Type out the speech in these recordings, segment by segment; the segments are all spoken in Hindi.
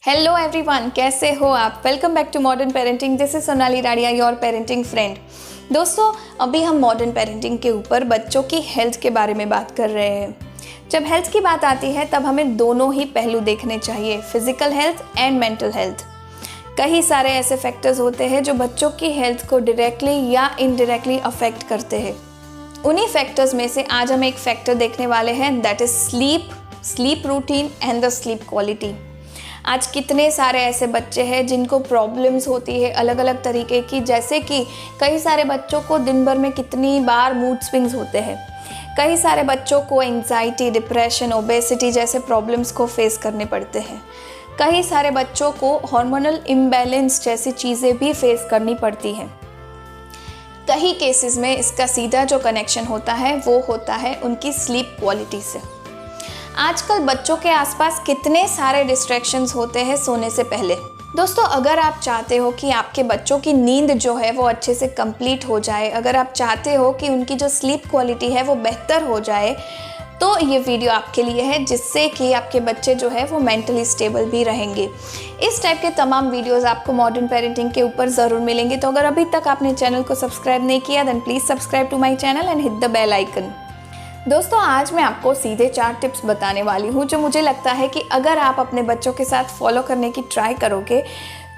हेलो एवरीवन, कैसे हो आप। Welcome back to modern parenting. This is Sonali Radia, your parenting friend. दोस्तों, अभी हम मॉडर्न पेरेंटिंग के ऊपर बच्चों की हेल्थ के बारे में बात कर रहे हैं। जब हेल्थ की बात आती है तब हमें दोनों ही पहलू देखने चाहिए, physical health and mental health. कई सारे ऐसे फैक्टर्स होते हैं जो बच्चों की हेल्थ को डायरेक्टली या इनडायरेक्टली अफेक्ट करते हैं। उन्हीं फैक्टर्स में से आज हम एक फैक्टर देखने वाले हैं, that is sleep routine and the sleep quality. आज कितने सारे ऐसे बच्चे हैं जिनको प्रॉब्लम्स होती है अलग अलग तरीके की, जैसे कि कई सारे बच्चों को दिन भर में कितनी बार मूड स्विंग्स होते हैं। कई सारे बच्चों को एंजाइटी, डिप्रेशन, ओबेसिटी जैसे प्रॉब्लम्स को फेस करने पड़ते हैं। कई सारे बच्चों को हार्मोनल इम्बैलेंस जैसी चीज़ें भी फेस करनी पड़ती हैं। कई केसेस में इसका सीधा जो कनेक्शन होता है वो होता है उनकी स्लीप क्वालिटी से। आजकल बच्चों के आसपास कितने सारे डिस्ट्रैक्शंस होते हैं सोने से पहले। दोस्तों, अगर आप चाहते हो कि आपके बच्चों की नींद जो है वो अच्छे से कंप्लीट हो जाए, अगर आप चाहते हो कि उनकी जो स्लीप क्वालिटी है वो बेहतर हो जाए, तो ये वीडियो आपके लिए है, जिससे कि आपके बच्चे जो है वो मेंटली स्टेबल भी रहेंगे। इस टाइप के तमाम वीडियोस आपको मॉडर्न पेरेंटिंग के ऊपर ज़रूर मिलेंगे। तो अगर अभी तक आपने चैनल को सब्सक्राइब नहीं किया, then please subscribe to my channel and hit the bell icon. दोस्तों, आज मैं आपको सीधे 4 टिप्स बताने वाली हूँ जो मुझे लगता है कि अगर आप अपने बच्चों के साथ फॉलो करने की ट्राई करोगे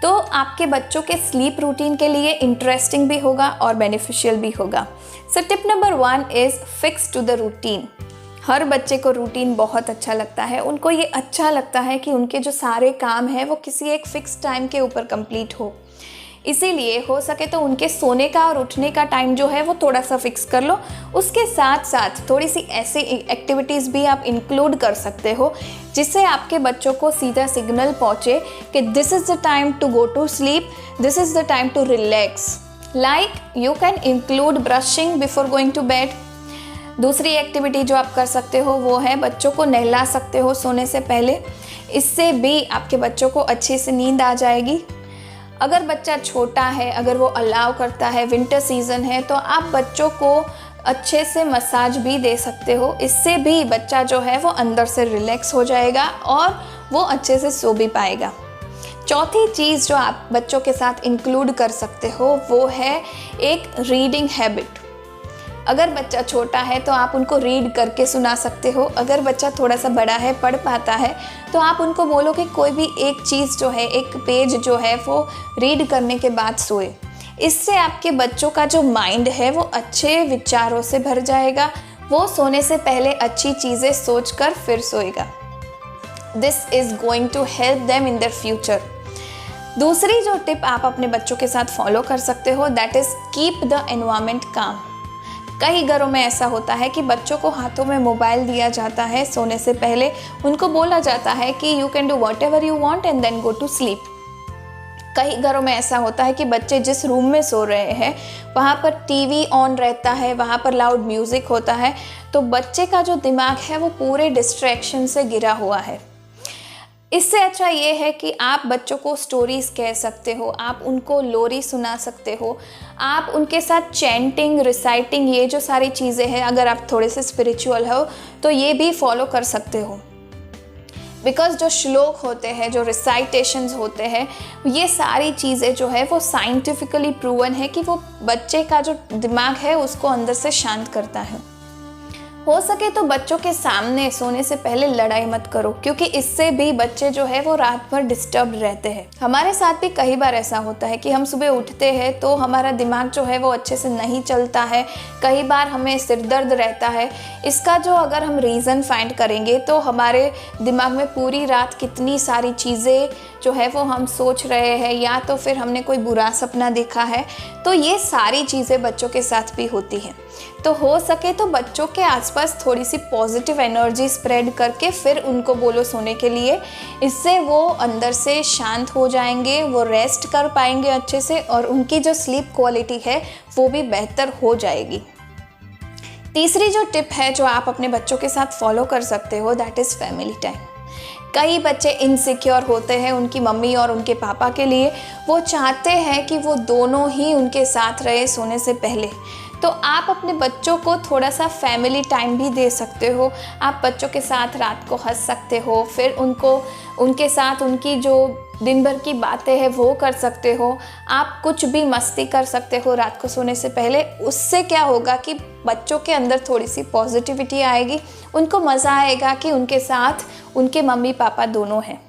तो आपके बच्चों के स्लीप रूटीन के लिए इंटरेस्टिंग भी होगा और बेनिफिशियल भी होगा। So tip number 1 is fix to the routine. हर बच्चे को रूटीन बहुत अच्छा लगता है। उनको ये अच्छा लगता है कि उनके जो सारे काम हैं वो किसी एक फिक्स टाइम के ऊपर कंप्लीट हो। इसीलिए हो सके तो उनके सोने का और उठने का टाइम जो है वो थोड़ा सा फिक्स कर लो। उसके साथ साथ थोड़ी सी ऐसी एक्टिविटीज़ भी आप इंक्लूड कर सकते हो जिससे आपके बच्चों को सीधा सिग्नल पहुँचे कि this is the time to go to sleep, this is the time to relax. Like you can include brushing before going to bed. दूसरी एक्टिविटी जो आप कर सकते हो वो है बच्चों को नहला सकते हो सोने से पहले। इससे भी आपके बच्चों को अच्छे से नींद आ जाएगी। अगर बच्चा छोटा है, अगर वो अलाउ करता है, विंटर सीज़न है, तो आप बच्चों को अच्छे से मसाज भी दे सकते हो। इससे भी बच्चा जो है वो अंदर से रिलैक्स हो जाएगा और वो अच्छे से सो भी पाएगा। चौथी चीज़ जो आप बच्चों के साथ इंक्लूड कर सकते हो वो है एक रीडिंग हैबिट। अगर बच्चा छोटा है तो आप उनको रीड करके सुना सकते हो। अगर बच्चा थोड़ा सा बड़ा है, पढ़ पाता है, तो आप उनको बोलो कि कोई भी एक चीज़ जो है, एक पेज जो है वो रीड करने के बाद सोए। इससे आपके बच्चों का जो माइंड है वो अच्छे विचारों से भर जाएगा। वो सोने से पहले अच्छी चीज़ें सोचकर फिर सोएगा। This is going to help them in their future. दूसरी जो टिप आप अपने बच्चों के साथ फॉलो कर सकते हो, that is keep the environment काम। कई घरों में ऐसा होता है कि बच्चों को हाथों में मोबाइल दिया जाता है सोने से पहले। उनको बोला जाता है कि you can do whatever you want and then go to sleep. कई घरों में ऐसा होता है कि बच्चे जिस रूम में सो रहे हैं वहाँ पर टीवी ऑन रहता है, वहाँ पर लाउड म्यूज़िक होता है, तो बच्चे का जो दिमाग है वो पूरे डिस्ट्रैक्शन से घिरा हुआ है। इससे अच्छा ये है कि आप बच्चों को स्टोरीज़ कह सकते हो, आप उनको लोरी सुना सकते हो, आप उनके साथ चैंटिंग, रिसाइटिंग, ये जो सारी चीज़ें हैं, अगर आप थोड़े से स्पिरिचुअल हो तो ये भी फॉलो कर सकते हो। बिकॉज़ जो श्लोक होते हैं, जो रिसाइटेशंस होते हैं, ये सारी चीज़ें जो है वो साइंटिफिकली प्रूवन है कि वो बच्चे का जो दिमाग है उसको अंदर से शांत करता है। हो सके तो बच्चों के सामने सोने से पहले लड़ाई मत करो, क्योंकि इससे भी बच्चे जो है वो रात भर डिस्टर्ब रहते हैं। हमारे साथ भी कई बार ऐसा होता है कि हम सुबह उठते हैं तो हमारा दिमाग जो है वो अच्छे से नहीं चलता है। कई बार हमें सिर दर्द रहता है। इसका जो अगर हम रीज़न फाइंड करेंगे तो हमारे दिमाग में पूरी रात कितनी सारी चीज़ें जो है वो हम सोच रहे हैं, या तो फिर हमने कोई बुरा सपना देखा है, तो ये सारी चीज़ें बच्चों के साथ भी होती हैं। तो हो सके तो बच्चों के आसपास थोड़ी सी पॉजिटिव एनर्जी स्प्रेड करके फिर उनको बोलो सोने के लिए। इससे वो अंदर से शांत हो जाएंगे, वो रेस्ट कर पाएंगे अच्छे से और उनकी जो स्लीप क्वालिटी है वो भी बेहतर हो जाएगी। तीसरी जो टिप है जो आप अपने बच्चों के साथ फॉलो कर सकते हो, दैट इज़ फैमिली टाइम। कई बच्चे इनसिक्योर होते हैं उनकी मम्मी और उनके पापा के लिए। वो चाहते हैं कि वो दोनों ही उनके साथ रहे सोने से पहले। तो आप अपने बच्चों को थोड़ा सा फैमिली टाइम भी दे सकते हो। आप बच्चों के साथ रात को हंस सकते हो, फिर उनके साथ उनकी जो दिन भर की बातें हैं वो कर सकते हो। आप कुछ भी मस्ती कर सकते हो रात को सोने से पहले। उससे क्या होगा कि बच्चों के अंदर थोड़ी सी पॉजिटिविटी आएगी, उनको मज़ा आएगा कि उनके साथ उनके मम्मी पापा दोनों हैं।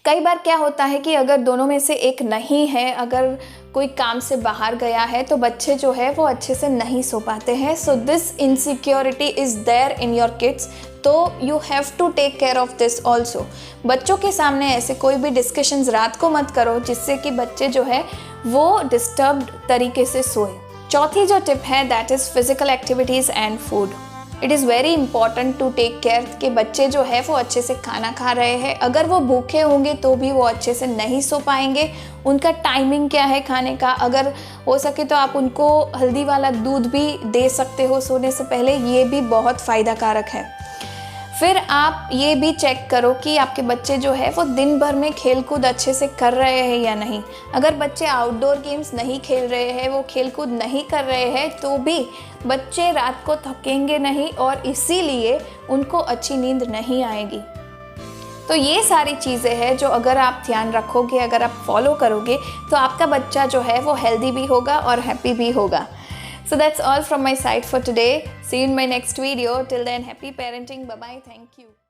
कई बार क्या होता है कि अगर दोनों में से एक नहीं है, अगर कोई काम से बाहर गया है, तो बच्चे जो है वो अच्छे से नहीं सो पाते हैं। So this insecurity is there in your kids, तो you have to take care of this also. बच्चों के सामने ऐसे कोई भी डिस्कशंस रात को मत करो जिससे कि बच्चे जो है वो डिस्टर्ब्ड तरीके से सोए। चौथी जो टिप है that is physical activities and food. It is very important to take care कि बच्चे जो है वो अच्छे से खाना खा रहे हैं। अगर वो भूखे होंगे तो भी वो अच्छे से नहीं सो पाएंगे। उनका टाइमिंग क्या है खाने का, अगर हो सके तो आप उनको हल्दी वाला दूध भी दे सकते हो सोने से पहले, ये भी बहुत फ़ायदा कारक है। फिर आप ये भी चेक करो कि आपके बच्चे जो है वो दिन भर में खेल कूद अच्छे से कर रहे हैं या नहीं। अगर बच्चे आउटडोर गेम्स नहीं खेल रहे हैं, वो खेल कूद नहीं कर रहे हैं, तो भी बच्चे रात को थकेंगे नहीं और इसीलिए उनको अच्छी नींद नहीं आएगी। तो ये सारी चीज़ें हैं जो अगर आप ध्यान रखोगे, अगर आप फॉलो करोगे, तो आपका बच्चा जो है वो हेल्दी भी होगा और हैप्पी भी होगा। So that's all from my side for today. See you in my next video. Till then, happy parenting. Bye-bye. Thank you.